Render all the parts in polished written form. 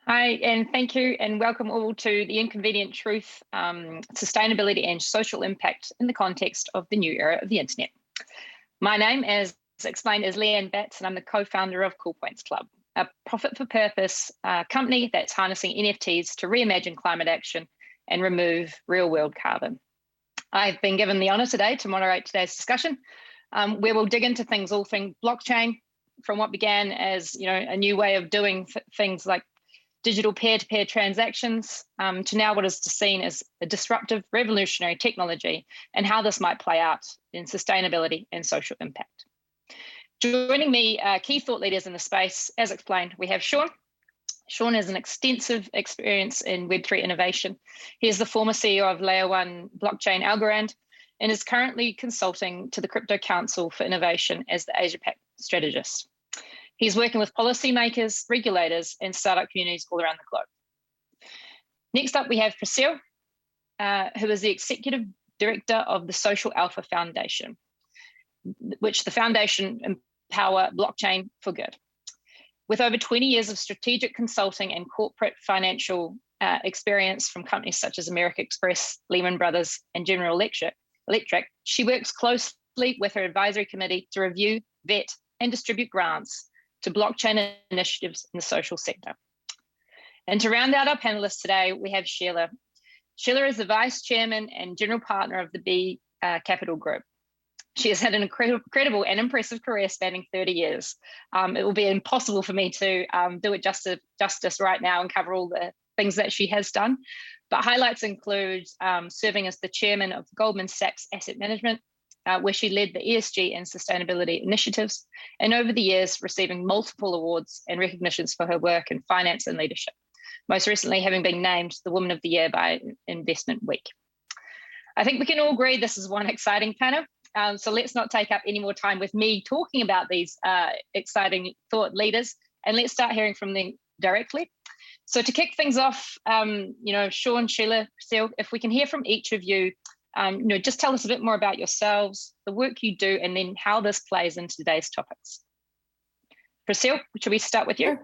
Hi, and thank you, and welcome all to the Inconvenient Truth, Sustainability and Social Impact in the context of the new era of the internet. My name, as explained, is Leanne Batts, and I'm the co-founder of Cool Points Club, a profit-for-purpose company that's harnessing NFTs to reimagine climate action and remove real-world carbon. I've been given the honor today to moderate today's discussion, where we'll dig into all things blockchain, from what began as a new way of doing things like digital peer-to-peer transactions, to now what is seen as a disruptive, revolutionary technology, and how this might play out in sustainability and social impact. Joining me, key thought leaders in the space, as explained, we have Sean. Sean has an extensive experience in Web3 innovation. He is the former CEO of Layer 1 blockchain Algorand and is currently consulting to the Crypto Council for Innovation as the APAC Strategist. He's working with policymakers, regulators, and startup communities all around the globe. Next up, we have Prescille, who is the Executive Director of the Social Alpha Foundation, which the foundation empower blockchain for good. With over 20 years of strategic consulting and corporate financial experience from companies such as American Express, Lehman Brothers, and General Electric, she works closely with her advisory committee to review, vet, and distribute grants to blockchain initiatives in the social sector. And to round out our panelists today, we have Sheila. Sheila is the Vice Chairman and General Partner of the B Capital Group. She has had an incredible and impressive career spanning 30 years. It will be impossible for me to do it justice right now and cover all the things that she has done, but highlights include serving as the Chairman of Goldman Sachs Asset Management, where she led the ESG and sustainability initiatives, and over the years receiving multiple awards and recognitions for her work in finance and leadership, most recently having been named the Woman of the Year by Investment Week. I think we can all agree this is one exciting panel, so let's not take up any more time with me talking about these exciting thought leaders, and let's start hearing from them directly. So to kick things off, Sean, Sheila, Prescille, if we can hear from each of you, just tell us a bit more about yourselves, the work you do, and then how this plays into today's topics. Prescille, should we start with you?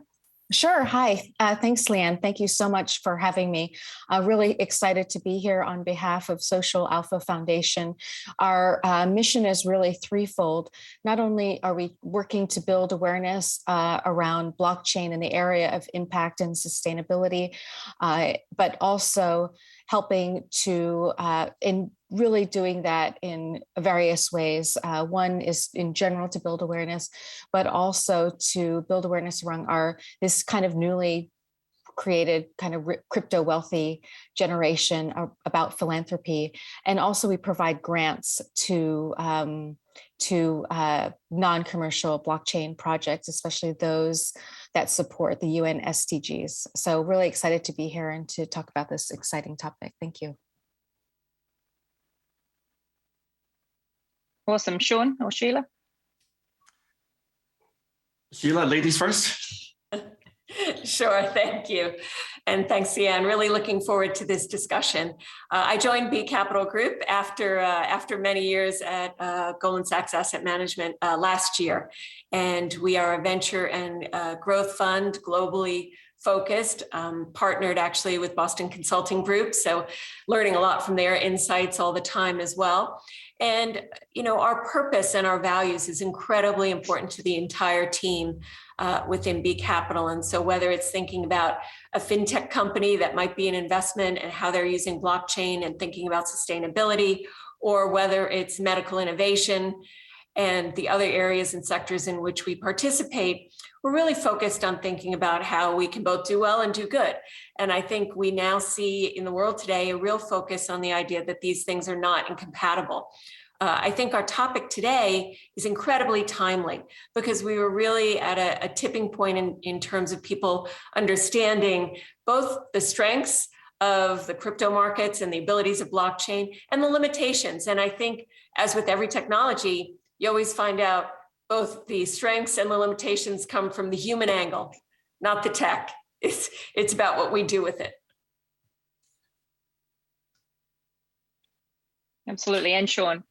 Sure. Hi. Thanks, Leanne. Thank you so much for having me. Really excited to be here on behalf of Social Alpha Foundation. Our mission is really threefold. Not only are we working to build awareness around blockchain in the area of impact and sustainability, but also helping to, in really doing that in various ways. One is in general to build awareness, but also to build awareness around this kind of newly created kind of crypto wealthy generation about philanthropy. And also we provide grants to non-commercial blockchain projects, especially those that support the UN SDGs. So really excited to be here and to talk about this exciting topic. Thank you. Awesome. Sean or Sheila? Sheila, ladies first. Sure, thank you. And thanks, Leanne. Really looking forward to this discussion. I joined B Capital Group after many years at Goldman Sachs Asset Management last year. And we are a venture and growth fund, globally focused, partnered actually with Boston Consulting Group. So learning a lot from their insights all the time as well. And, our purpose and our values is incredibly important to the entire team within B Capital. And so whether it's thinking about a fintech company that might be an investment and how they're using blockchain and thinking about sustainability, or whether it's medical innovation and the other areas and sectors in which we participate, we're really focused on thinking about how we can both do well and do good. And I think we now see in the world today a real focus on the idea that these things are not incompatible. I think our topic today is incredibly timely because we were really at a tipping point in terms of people understanding both the strengths of the crypto markets and the abilities of blockchain and the limitations. And I think, as with every technology, you always find out both the strengths and the limitations come from the human angle, not the tech. It's about what we do with it. Absolutely. And Sean?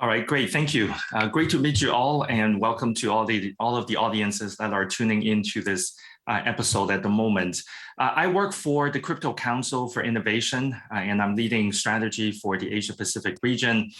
All right, great. Thank you. Great to meet you all, and welcome to all of the audiences that are tuning into this episode at the moment. I work for the Crypto Council for Innovation, and I'm leading strategy for the Asia Pacific region.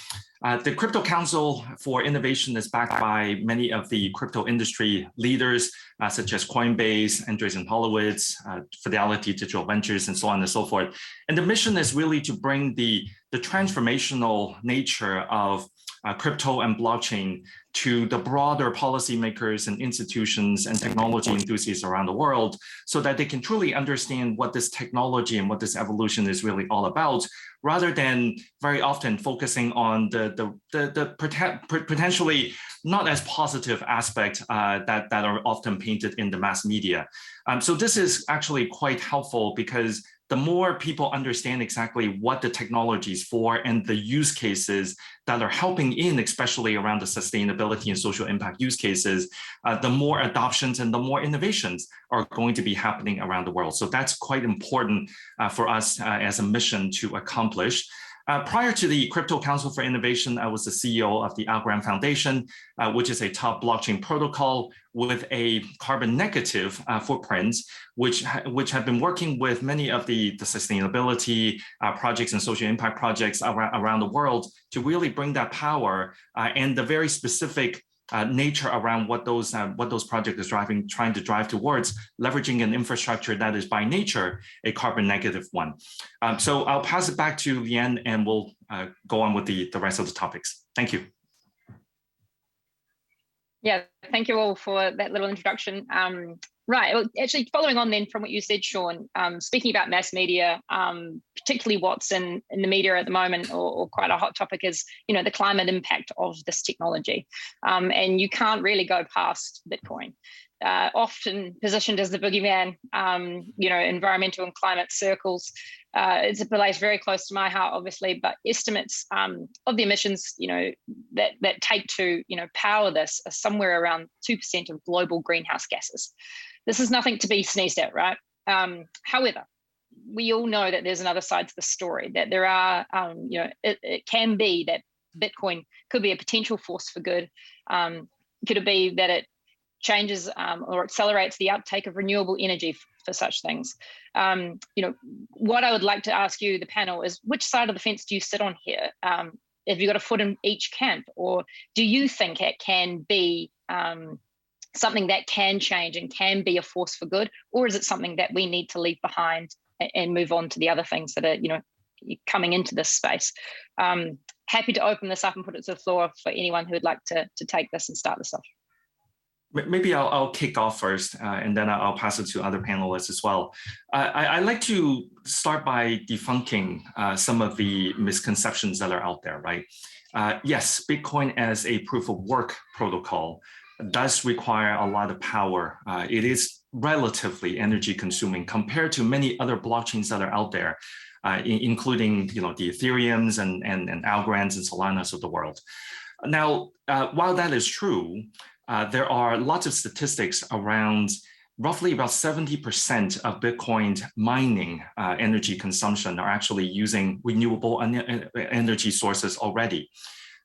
The Crypto Council for Innovation is backed by many of the crypto industry leaders, such as Coinbase, Andreessen Horowitz, Fidelity Digital Ventures, and so on and so forth. And the mission is really to bring the transformational nature of crypto and blockchain to the broader policymakers and institutions and technology enthusiasts around the world, so that they can truly understand what this technology and what this evolution is really all about, rather than very often focusing on the potentially not as positive aspect that are often painted in the mass media. So this is actually quite helpful, because the more people understand exactly what the technology is for and the use cases that are helping in, especially around the sustainability and social impact use cases, the more adoptions and the more innovations are going to be happening around the world. So that's quite important for us as a mission to accomplish. Prior to the Crypto Council for Innovation, I was the CEO of the Algorand Foundation, which is a top blockchain protocol with a carbon negative footprint, which have been working with many of the sustainability projects and social impact projects around the world to really bring that power and the very specific nature around what those projects are trying to drive towards, leveraging an infrastructure that is by nature a carbon negative one. So I'll pass it back to Leanne, and we'll go on with the rest of the topics. Thank you. Yeah, thank you all for that little introduction. Right, well, actually following on then from what you said, Sean, speaking about mass media, particularly what's in the media at the moment, or quite a hot topic, is, you know, the climate impact of this technology. And you can't really go past Bitcoin. Often positioned as the boogeyman, you know, environmental and climate circles. It's a place very close to my heart, obviously, but estimates of the emissions, you know, that take to, you know, power this are somewhere around 2% of global greenhouse gases. This is nothing to be sneezed at, right? However, we all know that there's another side to the story, that there are, you know, it can be that Bitcoin could be a potential force for good. Could it be that it changes or accelerates the uptake of renewable energy for such things? You know, what I would like to ask you, the panel, is which side of the fence do you sit on here? Have you got a foot in each camp, or do you think it can be something that can change and can be a force for good, or is it something that we need to leave behind and move on to the other things that are, you know, coming into this space? Happy to open this up and put it to the floor for anyone who would like to take this and start this off. Maybe I'll kick off first, and then I'll pass it to other panelists as well. I'd like to start by debunking some of the misconceptions that are out there, right? Yes, Bitcoin as a proof of work protocol does require a lot of power. It is relatively energy consuming compared to many other blockchains that are out there, including, you know, the Ethereums and Algorands and Solanas of the world. Now, while that is true, there are lots of statistics around roughly about 70% of Bitcoin mining energy consumption are actually using renewable energy sources already.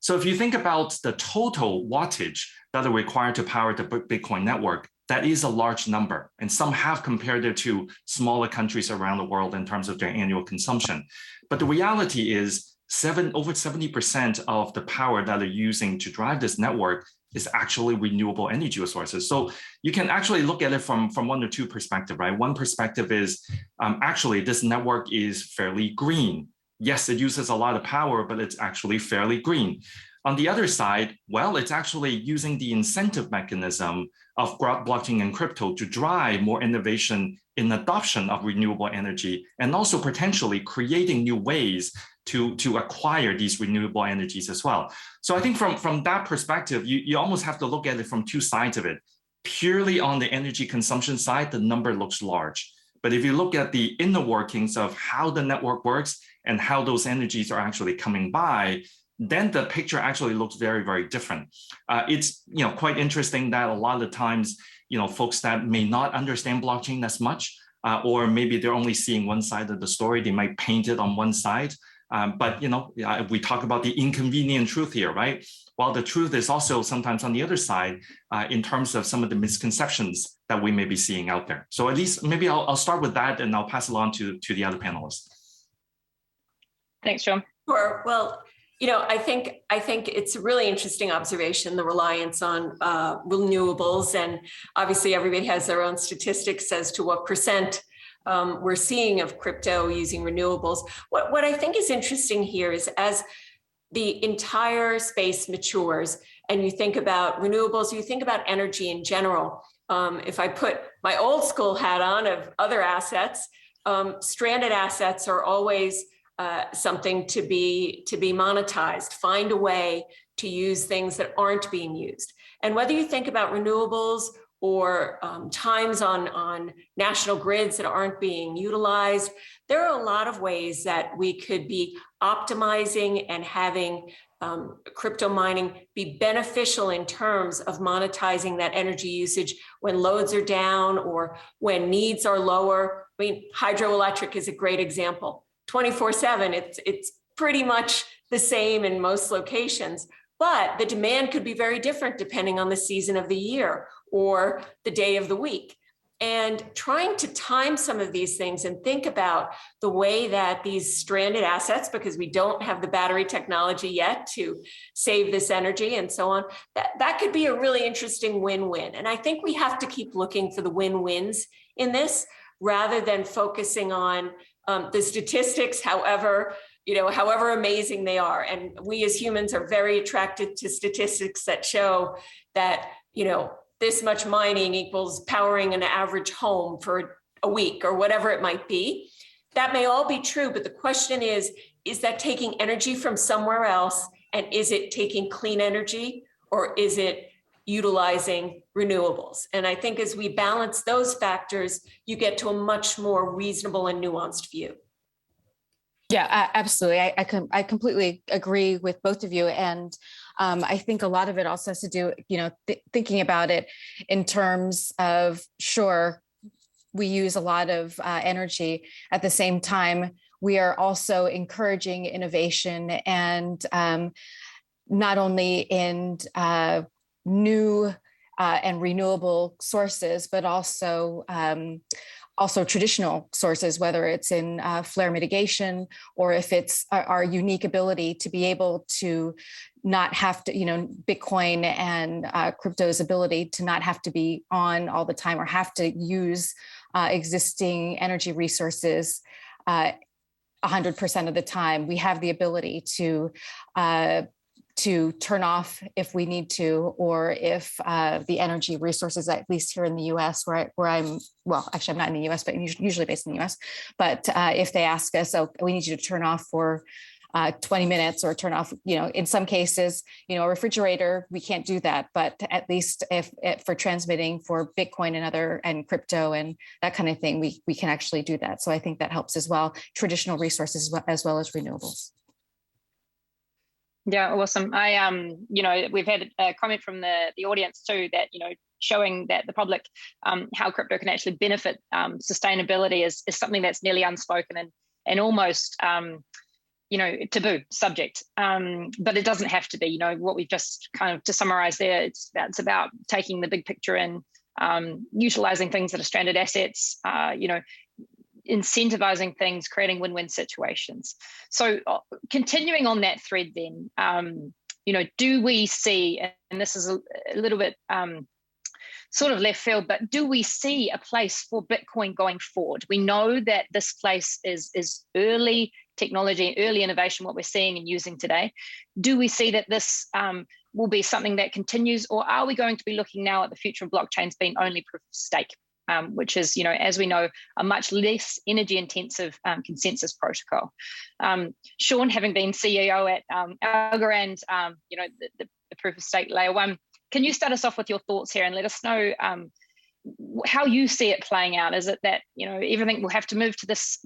So if you think about the total wattage that are required to power the Bitcoin network, that is a large number. And some have compared it to smaller countries around the world in terms of their annual consumption. But the reality is over 70% of the power that they're using to drive this network is actually renewable energy sources. So you can actually look at it from one or two perspectives, right? One perspective is actually this network is fairly green. Yes, it uses a lot of power, but it's actually fairly green. On the other side, well, it's actually using the incentive mechanism of blockchain and crypto to drive more innovation in adoption of renewable energy, and also potentially creating new ways to acquire these renewable energies as well. So I think from that perspective, you almost have to look at it from two sides of it. Purely on the energy consumption side, the number looks large. But if you look at the inner workings of how the network works and how those energies are actually coming by, then the picture actually looks very, very different. It's, you know, quite interesting that a lot of the times, you know, folks that may not understand blockchain as much, or maybe they're only seeing one side of the story, they might paint it on one side. But we talk about the inconvenient truth here, right? While the truth is also sometimes on the other side in terms of some of the misconceptions that we may be seeing out there. So at least maybe I'll start with that and I'll pass it on to the other panelists. Thanks, John. Sure. Well, I think it's a really interesting observation, the reliance on renewables, and obviously everybody has their own statistics as to what percent we're seeing of crypto using renewables. What I think is interesting here is as the entire space matures and you think about renewables, you think about energy in general. If I put my old school hat on of other assets, stranded assets are always something to be monetized, find a way to use things that aren't being used. And whether you think about renewables or times on national grids that aren't being utilized, there are a lot of ways that we could be optimizing and having crypto mining be beneficial in terms of monetizing that energy usage when loads are down or when needs are lower. I mean, hydroelectric is a great example. 24/7, it's pretty much the same in most locations, but the demand could be very different depending on the season of the year or the day of the week. And trying to time some of these things and think about the way that these stranded assets, because we don't have the battery technology yet to save this energy and so on, that could be a really interesting win-win. And I think we have to keep looking for the win-wins in this rather than focusing on the statistics, however amazing they are. And we as humans are very attracted to statistics that show that, this much mining equals powering an average home for a week or whatever it might be. That may all be true, but the question is that taking energy from somewhere else? And is it taking clean energy or is it utilizing renewables? And I think as we balance those factors, you get to a much more reasonable and nuanced view. Yeah, absolutely. I completely agree with both of you. And I think a lot of it also has to do, thinking about it in terms of, sure, we use a lot of energy. At the same time, we are also encouraging innovation and not only in new and renewable sources, but also traditional sources, whether it's in flare mitigation or if it's our unique ability to be able to not have to, Bitcoin and crypto's ability to not have to be on all the time or have to use existing energy resources 100% of the time. We have the ability to turn off if we need to, or if the energy resources, at least here in the US, where I'm, well, actually I'm not in the US, but usually based in the US, but if they ask us, oh, we need you to turn off for 20 minutes or turn off, in some cases, a refrigerator, we can't do that, but at least if for transmitting for Bitcoin and crypto and that kind of thing, we can actually do that. So I think that helps as well, traditional resources as well as renewables. Yeah, awesome. We've had a comment from the audience too that, showing that the public, how crypto can actually benefit sustainability is something that's nearly unspoken and almost, taboo subject. But it doesn't have to be, what we've just kind of, to summarize there, it's about taking the big picture and utilizing things that are stranded assets, incentivizing things, creating win-win situations. So continuing on that thread then, do we see, and this is a little bit sort of left field, but do we see a place for Bitcoin going forward? We know that this place is early technology, early innovation, what we're seeing and using today. Do we see that this will be something that continues, or are we going to be looking now at the future of blockchains being only proof of stake? Which is, as we know, a much less energy-intensive consensus protocol. Sean, having been CEO at Algorand, the proof of stake layer one, can you start us off with your thoughts here and let us know how you see it playing out? Is it that everything will have to move to this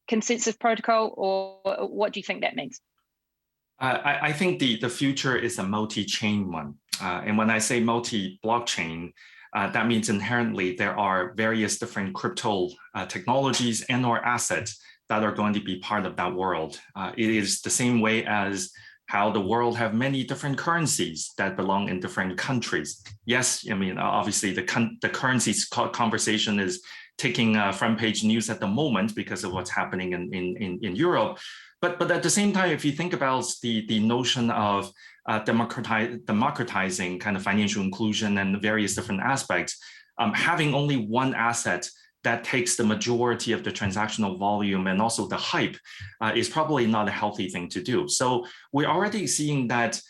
consensus protocol, or what do you think that means? I think the future is a multi-chain one, and when I say multi-blockchain, that means inherently there are various different crypto technologies and or assets that are going to be part of that world. It is the same way as how the world have many different currencies that belong in different countries. Yes, I mean, obviously the currencies conversation is taking front page news at the moment because of what's happening in Europe. But at the same time, if you think about the notion of democratizing kind of financial inclusion and the various different aspects, having only one asset that takes the majority of the transactional volume and also the hype is probably not a healthy thing to do. So we're already seeing that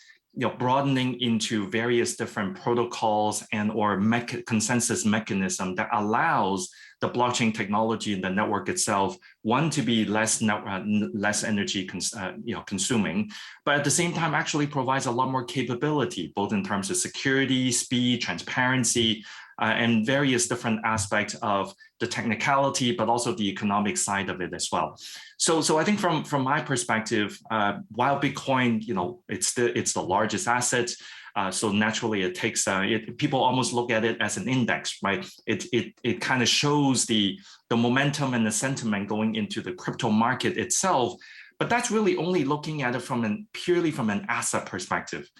broadening into various different protocols and or consensus mechanism that allows the blockchain technology and the network itself, one, to be less energy consuming, but at the same time actually provides a lot more capability, both in terms of security, speed, transparency, and various different aspects of the technicality, but also the economic side of it as well. So I think from my perspective, while Bitcoin, it's the largest asset, so naturally it takes people almost look at it as an index, right? It kind of shows the momentum and the sentiment going into the crypto market itself, but that's really only looking at it purely from an asset perspective.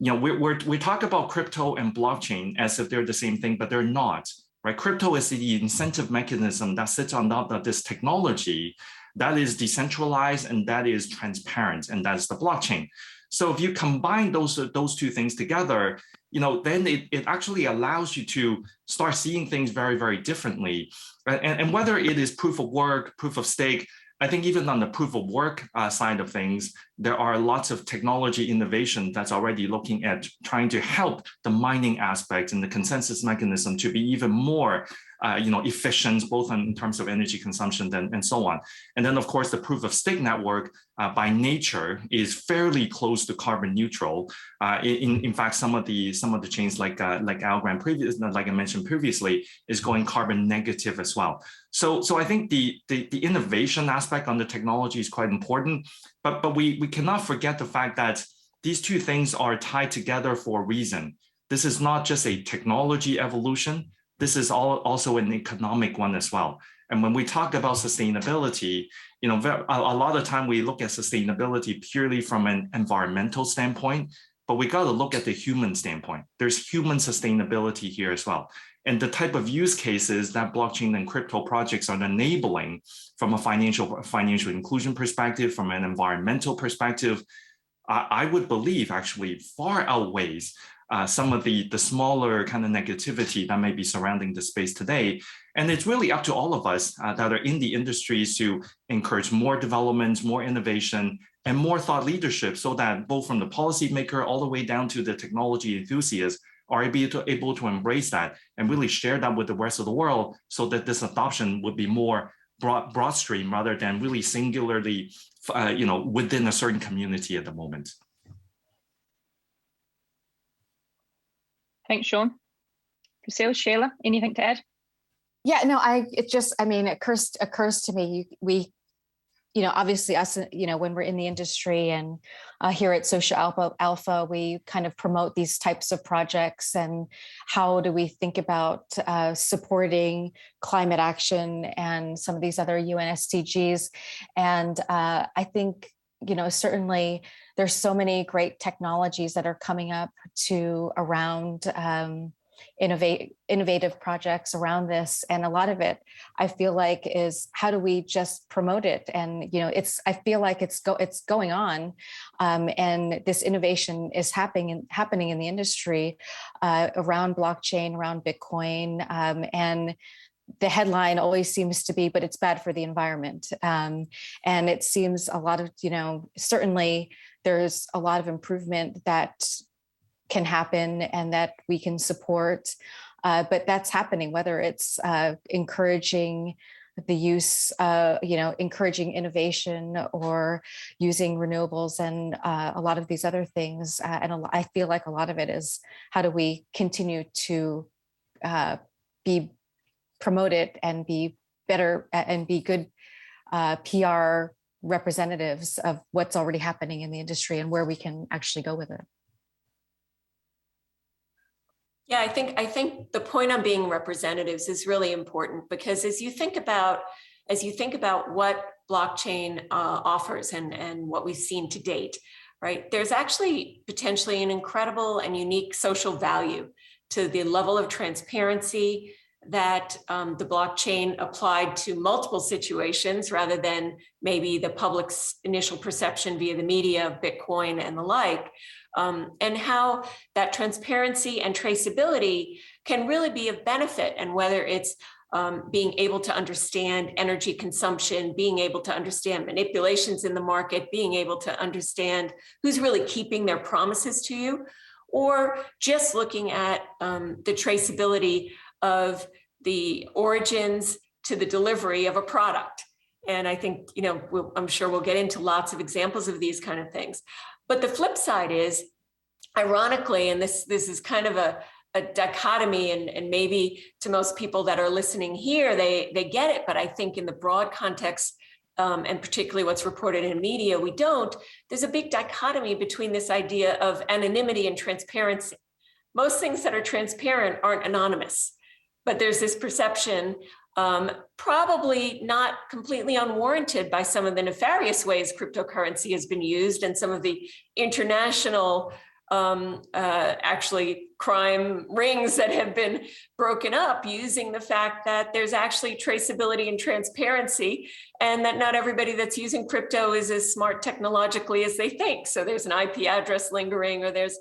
We talk about crypto and blockchain as if they're the same thing, but they're not, right? Crypto is the incentive mechanism that sits on top of this technology that is decentralized and that is transparent, and that's the blockchain. So if you combine those two things together, then it actually allows you to start seeing things very, very differently. Right? And whether it is proof of work, proof of stake, I think even on the proof of work side of things, there are lots of technology innovation that's already looking at trying to help the mining aspect and the consensus mechanism to be even more efficient, both in terms of energy consumption and so on. And then, of course, the proof of stake network by nature is fairly close to carbon neutral. In fact, some of the chains like Algorand like I mentioned previously, is going carbon negative as well. So I think the innovation aspect on the technology is quite important, but we cannot forget the fact that these two things are tied together for a reason. This is not just a technology evolution. This is also an economic one as well. And when we talk about sustainability, a lot of time we look at sustainability purely from an environmental standpoint, but we got to look at the human standpoint. There's human sustainability here as well. And the type of use cases that blockchain and crypto projects are enabling from a financial inclusion perspective, from an environmental perspective, I would believe actually far outweighs some of the smaller kind of negativity that may be surrounding the space today. And it's really up to all of us that are in the industries to encourage more development, more innovation, and more thought leadership, so that both from the policymaker all the way down to the technology enthusiasts are able to embrace that and really share that with the rest of the world, so that this adoption would be more broad stream rather than really singularly within a certain community at the moment. Thanks, Sean. Prescille, Sheila, anything to add? Yeah, no, it occurs to me, we, obviously us, when we're in the industry and here at Social Alpha, we kind of promote these types of projects, and how do we think about supporting climate action and some of these other UN SDGs. And I think, certainly there's so many great technologies that are coming up around innovative projects around this, and a lot of it I feel like is, how do we just promote it? And I feel like it's going on, and this innovation is happening in the industry around blockchain, around Bitcoin, and the headline always seems to be, but it's bad for the environment. And it seems a lot of, certainly there's a lot of improvement that can happen and that we can support, but that's happening, whether it's encouraging the use, encouraging innovation or using renewables and a lot of these other things. And I feel like a lot of it is, how do we continue to be promoted and be better and be good PR representatives of what's already happening in the industry and where we can actually go with it. Yeah, I think the point on being representatives is really important, because as you think about what blockchain offers and what we've seen to date, right? There's actually potentially an incredible and unique social value to the level of transparency that the blockchain applied to multiple situations rather than maybe the public's initial perception via the media of Bitcoin and the like, and how that transparency and traceability can really be of benefit, and whether it's being able to understand energy consumption, being able to understand manipulations in the market, being able to understand who's really keeping their promises to you, or just looking at the traceability of the origins to the delivery of a product. And I think, I'm sure we'll get into lots of examples of these kind of things. But the flip side is, ironically, and this is kind of a dichotomy, and maybe to most people that are listening here, they get it, but I think in the broad context, and particularly what's reported in media, we don't. There's a big dichotomy between this idea of anonymity and transparency. Most things that are transparent aren't anonymous, but there's this perception, probably not completely unwarranted by some of the nefarious ways cryptocurrency has been used, and some of the international actually crime rings that have been broken up using the fact that there's actually traceability and transparency, and that not everybody that's using crypto is as smart technologically as they think. So there's an IP address lingering, or there's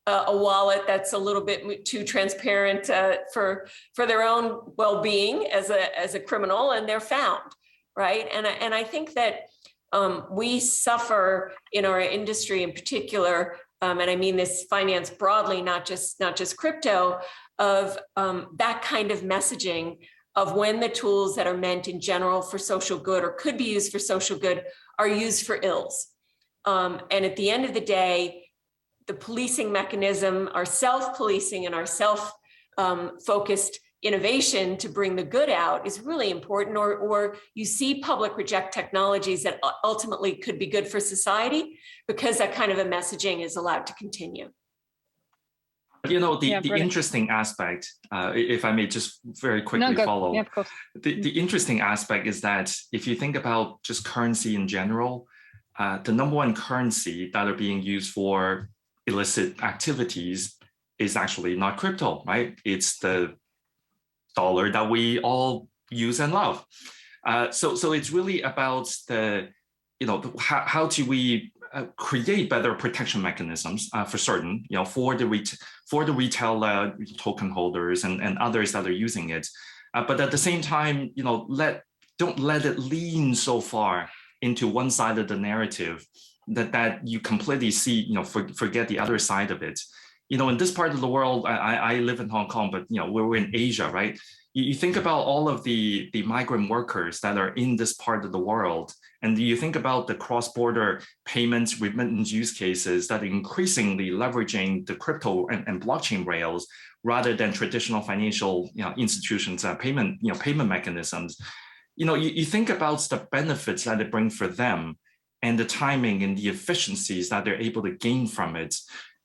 a wallet that's a little bit too transparent for their own well-being as a criminal, and they're found, right? And I think that we suffer in our industry in particular, and I mean this finance broadly, not just crypto, of that kind of messaging of when the tools that are meant in general for social good or could be used for social good are used for ills. And at the end of the day, the policing mechanism, our self-policing and our self-focused innovation to bring the good out is really important, or you see public reject technologies that ultimately could be good for society because that kind of a messaging is allowed to continue. The interesting aspect, if I may just very quickly follow, yeah, of course. The interesting aspect is that if you think about just currency in general, the number one currency that are being used for illicit activities is actually not crypto, right? It's the dollar that we all use and love. So it's really about how do we create better protection mechanisms for certain, for the retail token holders and others that are using it. But at the same time, don't let it lean so far into one side of the narrative that you completely see, forget the other side of it. In this part of the world, I live in Hong Kong, but we're in Asia, right? You think about all of the migrant workers that are in this part of the world, and you think about the cross-border payments, remittance use cases that are increasingly leveraging the crypto and blockchain rails rather than traditional financial institutions, payment mechanisms. You think about the benefits that it brings for them, and the timing and the efficiencies that they're able to gain from it.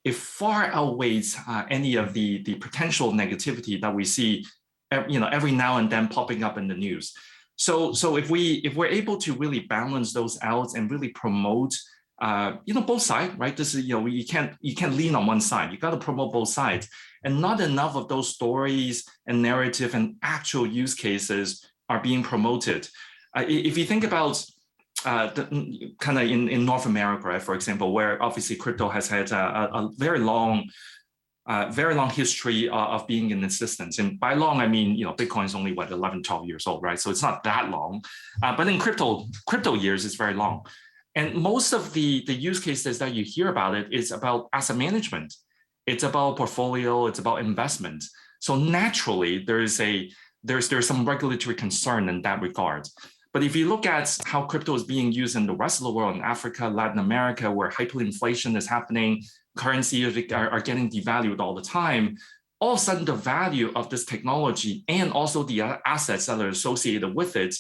It far outweighs any of the potential negativity that we see, every now and then popping up in the news. So if we're able to really balance those out and really promote, both sides, right? This is you can't lean on one side. You got to promote both sides, and not enough of those stories and narrative and actual use cases are being promoted. If you think about kind of in North America, right, for example, where obviously crypto has had a very long history of being in existence. And by long, I mean, Bitcoin is only 11, 12 years old, right? So it's not that long, but in crypto years, it's very long. And most of the use cases that you hear about it is about asset management. It's about portfolio, it's about investment. So naturally, there's some regulatory concern in that regard. But if you look at how crypto is being used in the rest of the world, in Africa, Latin America, where hyperinflation is happening, currencies are getting devalued all the time, all of a sudden the value of this technology and also the assets that are associated with it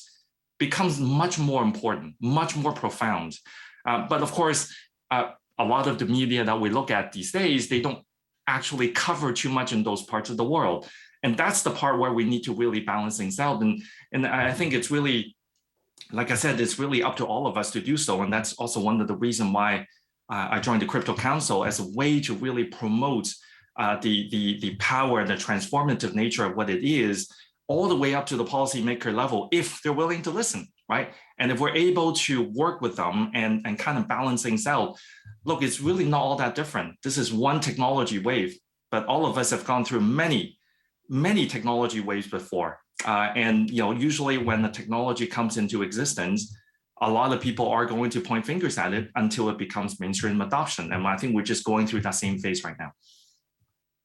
becomes much more important, much more profound. But of course, a lot of the media that we look at these days, they don't actually cover too much in those parts of the world. And that's the part where we need to really balance things out. And I think it's really like I said, it's really up to all of us to do so. And that's also one of the reasons why I joined the Crypto Council, as a way to really promote the power and the transformative nature of what it is, all the way up to the policymaker level, if they're willing to listen, right? And if we're able to work with them and kind of balance things out, look, it's really not all that different. This is one technology wave, but all of us have gone through many technology waves before. And usually when the technology comes into existence, a lot of people are going to point fingers at it until it becomes mainstream adoption. And I think we're just going through that same phase right now.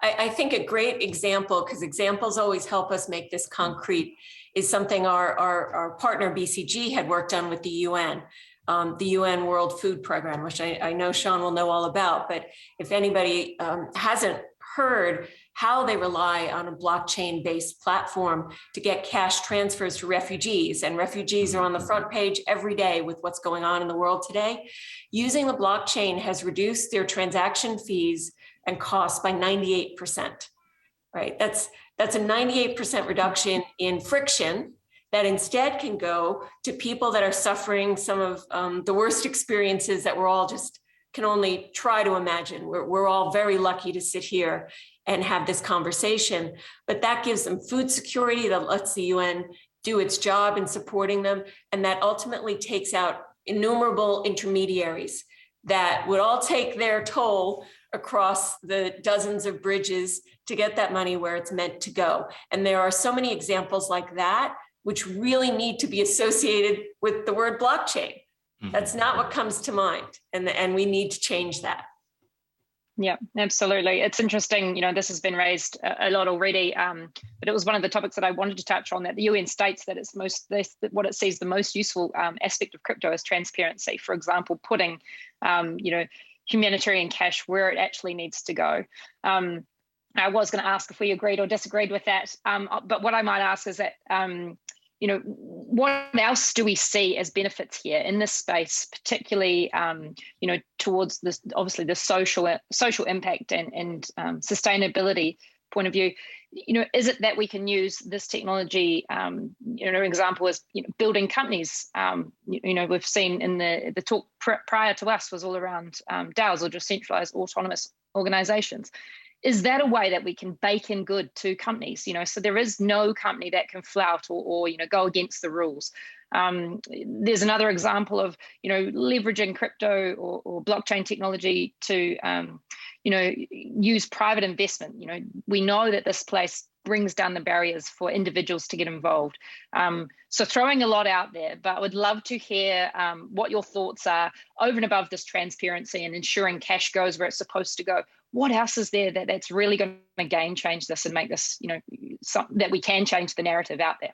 I think a great example, because examples always help us make this concrete, is something our partner BCG had worked on with the UN World Food Program, which I know Sean will know all about. But if anybody hasn't heard how they rely on a blockchain-based platform to get cash transfers to refugees, and refugees are on the front page every day with what's going on in the world today, using the blockchain has reduced their transaction fees and costs by 98%, right? That's a 98% reduction in friction that instead can go to people that are suffering some of the worst experiences that we're all just can only try to imagine. We're all very lucky to sit here and have this conversation, but that gives them food security, that lets the UN do its job in supporting them, and that ultimately takes out innumerable intermediaries that would all take their toll across the dozens of bridges to get that money where it's meant to go. And there are so many examples like that, which really need to be associated with the word blockchain. That's not what comes to mind. And we need to change that. Yeah, absolutely. It's interesting, this has been raised a lot already, but it was one of the topics that I wanted to touch on, that the UN states that it's what it sees the most useful aspect of crypto is transparency. For example, putting, humanitarian cash where it actually needs to go. I was going to ask if we agreed or disagreed with that, but what I might ask is that, what else do we see as benefits here in this space, particularly, towards this, obviously the social impact and sustainability point of view? Is it that we can use this technology? An example is building companies. We've seen in the talk prior to us was all around DAOs, or decentralized autonomous organizations. Is that a way that we can bake in good to companies? So there is no company that can flout or go against the rules. There's another example of leveraging crypto or blockchain technology to use private investment. We know that this place brings down the barriers for individuals to get involved. So throwing a lot out there, but I would love to hear what your thoughts are over and above this transparency and ensuring cash goes where it's supposed to go. What else is there that's really going to game change this and make this, that we can change the narrative out there?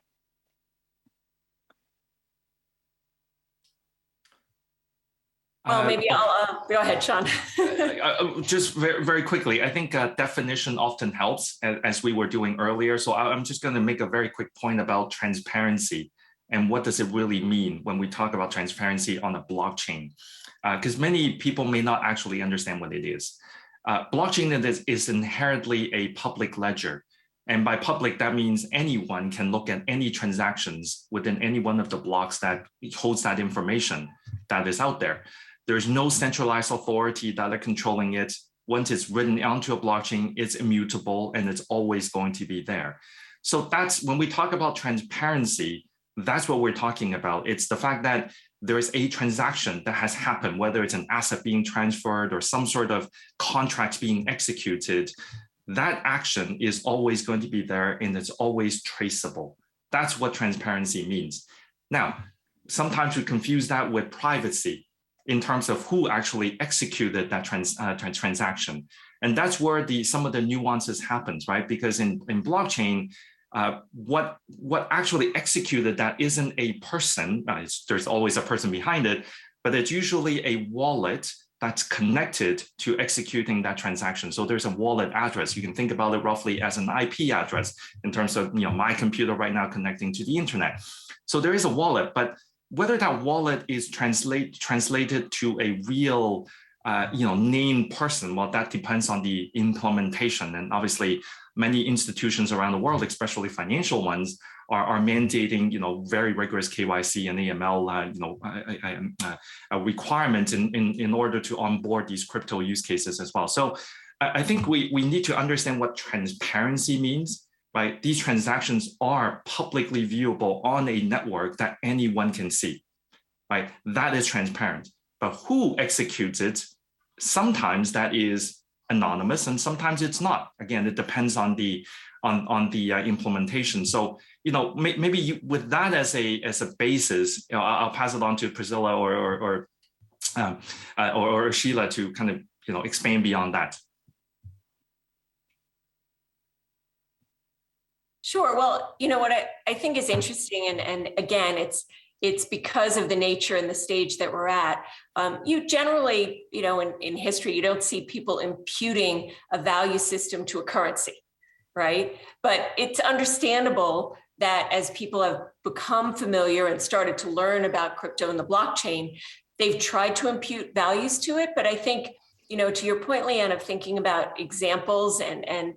Well, maybe I'll go ahead, Sean. Just very, very quickly, I think definition often helps, as we were doing earlier. So I'm just going to make a very quick point about transparency and what does it really mean when we talk about transparency on a blockchain, because many people may not actually understand what it is. Blockchain is inherently a public ledger. And by public, that means anyone can look at any transactions within any one of the blocks that holds that information that is out there. There's no centralized authority that are controlling it. Once it's written onto a blockchain, it's immutable and it's always going to be there. So that's when we talk about transparency, that's what we're talking about. It's the fact that there is a transaction that has happened, whether it's an asset being transferred or some sort of contract being executed. That action is always going to be there and it's always traceable. That's what transparency means. Now, sometimes we confuse that with privacy in terms of who actually executed that transaction. And that's where some of the nuances happens, right? Because in blockchain, what actually executed that isn't a person, there's always a person behind it, but it's usually a wallet that's connected to executing that transaction. So there's a wallet address. You can think about it roughly as an IP address in terms of my computer right now connecting to the internet. So there is a wallet, but whether that wallet is translated to a real named person, well, that depends on the implementation. And obviously, many institutions around the world, especially financial ones, are mandating, very rigorous KYC and AML, requirements in order to onboard these crypto use cases as well. So I think we need to understand what transparency means, right? These transactions are publicly viewable on a network that anyone can see, right? That is transparent. But who executes it? Sometimes that is anonymous, and sometimes it's not. Again, it depends on the implementation. So maybe with that as a basis, I'll pass it on to Prescille or Sheila to kind of expand beyond that. Sure. Well, what I think is interesting, and again, it's because of the nature and the stage that we're at. You generally, in history, you don't see people imputing a value system to a currency, right? But it's understandable that as people have become familiar and started to learn about crypto and the blockchain, they've tried to impute values to it. But I think, to your point, Leanne, of thinking about examples and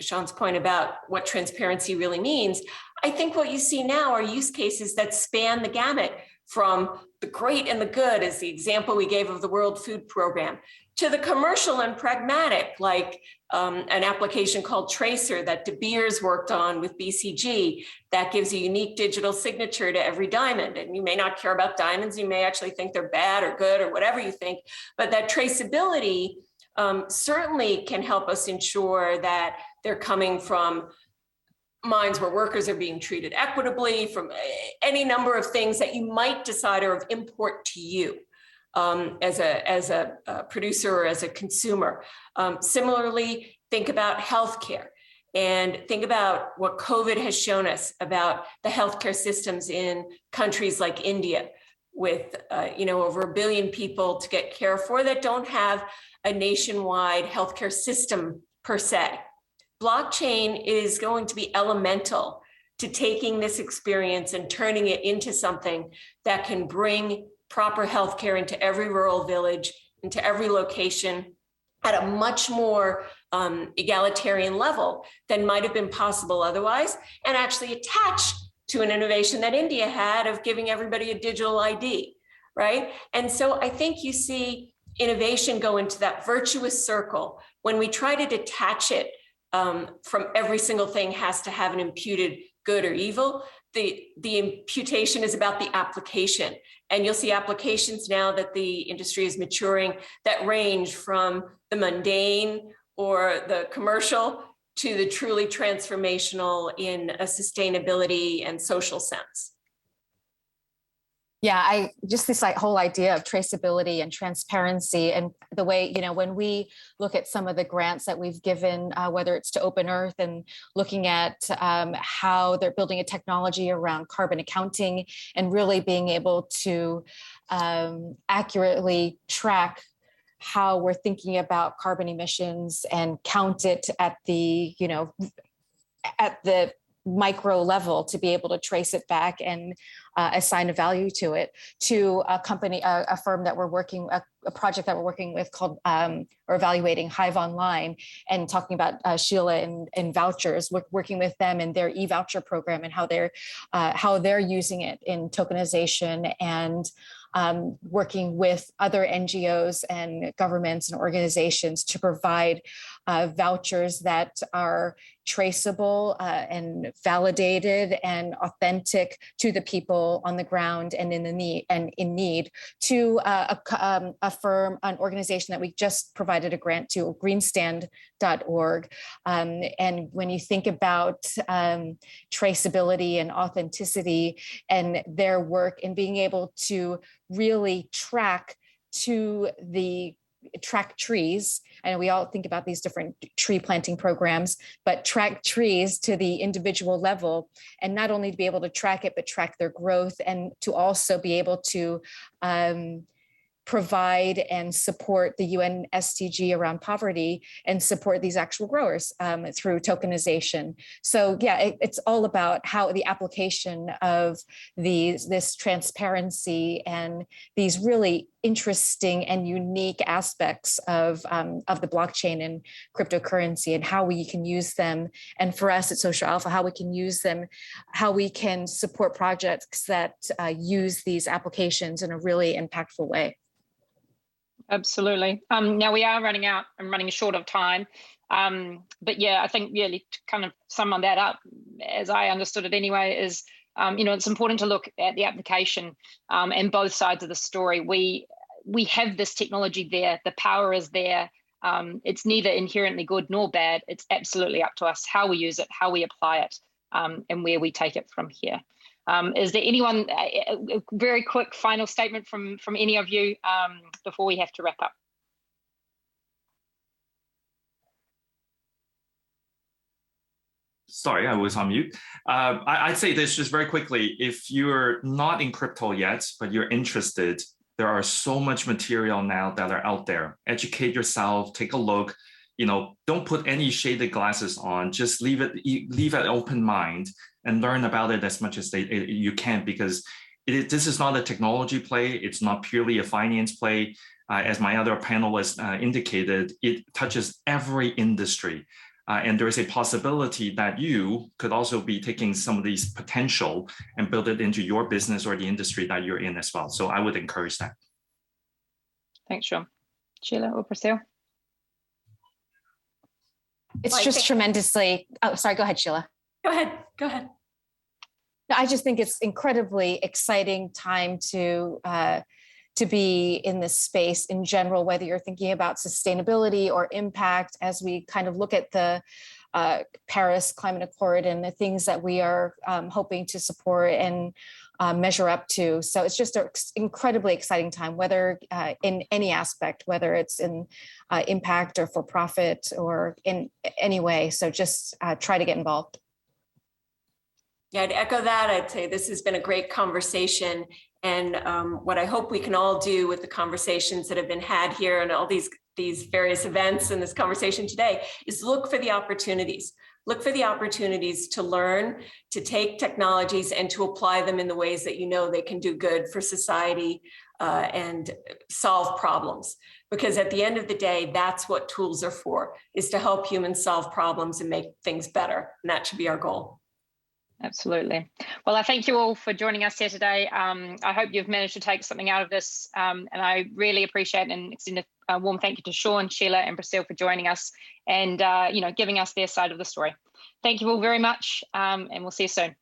Sean's point about what transparency really means, I think what you see now are use cases that span the gamut from the great and the good, as the example we gave of the World Food Program, to the commercial and pragmatic, like an application called Tracer that De Beers worked on with BCG that gives a unique digital signature to every diamond. And you may not care about diamonds, you may actually think they're bad or good or whatever you think, but that traceability certainly can help us ensure that they're coming from mines where workers are being treated equitably, from any number of things that you might decide are of import to you as a producer or as a consumer. Similarly, think about healthcare and think about what COVID has shown us about the healthcare systems in countries like India, with over 1 billion people to get care for that don't have a nationwide healthcare system per se. Blockchain is going to be elemental to taking this experience and turning it into something that can bring proper healthcare into every rural village, into every location at a much more egalitarian level than might have been possible otherwise, and actually attach to an innovation that India had of giving everybody a digital ID, right? And so I think you see innovation go into that virtuous circle. When we try to detach it from every single thing has to have an imputed good or evil, the imputation is about the application. And you'll see applications now that the industry is maturing that range from the mundane or the commercial to the truly transformational in a sustainability and social sense. Yeah, this whole idea of traceability and transparency, and the way, when we look at some of the grants that we've given, whether it's to Open Earth and looking at how they're building a technology around carbon accounting and really being able to accurately track how we're thinking about carbon emissions and count it at the micro level to be able to trace it back and assign a value to it, to a company, a firm that we're working, a project that we're working with called, or evaluating Hive Online, and talking about Sheila and vouchers, working with them and their e-voucher program and how they're using it in tokenization, and working with other NGOs and governments and organizations to provide vouchers that are traceable and validated and authentic to the people on the ground and in need, to a firm, an organization that we just provided a grant to, greenstand.org. And when you think about traceability and authenticity and their work and being able to really track trees. I know we all think about these different tree planting programs, but track trees to the individual level, and not only to be able to track it, but track their growth, and to also be able to provide and support the UN SDG around poverty and support these actual growers through tokenization. So yeah, it's all about how the application of this transparency and these really interesting and unique aspects of the blockchain and cryptocurrency, and how we can use them. And for us at Social Alpha, how we can use them, how we can support projects that use these applications in a really impactful way. Absolutely. Now we are running out and running short of time. But yeah, I think really to kind of sum that up, as I understood it anyway, is it's important to look at the application and both sides of the story. We have this technology there, the power is there. It's neither inherently good nor bad. It's absolutely up to us how we use it, how we apply it, and where we take it from here. Is there anyone, a very quick final statement from any of you before we have to wrap up? Sorry, I was on mute. I'd say this just very quickly. If you're not in crypto yet, but you're interested, there are so much material now that are out there. Educate yourself, take a look. Don't put any shaded glasses on. Just leave an open mind and learn about it as much as you can, because this is not a technology play. It's not purely a finance play. As my other panelists indicated, it touches every industry. And there is a possibility that you could also be taking some of these potential and build it into your business or the industry that you're in as well. So I would encourage that. Thanks, Sean. Sheila or Prescille? It's just tremendously, oh, sorry, go ahead, Sheila. Go ahead. No, I just think it's incredibly exciting time to be in this space in general, whether you're thinking about sustainability or impact, as we kind of look at the Paris Climate Accord and the things that we are hoping to support and measure up to. So it's just an incredibly exciting time, whether in any aspect, whether it's in impact or for profit or in any way. So just try to get involved. Yeah, I'd echo that. I'd say this has been a great conversation. And what I hope we can all do with the conversations that have been had here and all these various events and this conversation today is look for the opportunities. Look for the opportunities to learn, to take technologies and to apply them in the ways that they can do good for society and solve problems. Because at the end of the day, that's what tools are for, is to help humans solve problems and make things better. And that should be our goal. Absolutely. Well, I thank you all for joining us here today. I hope you've managed to take something out of this, and I really appreciate and extend a warm thank you to Sean, Sheila, and Prescille for joining us and giving us their side of the story. Thank you all very much, and we'll see you soon.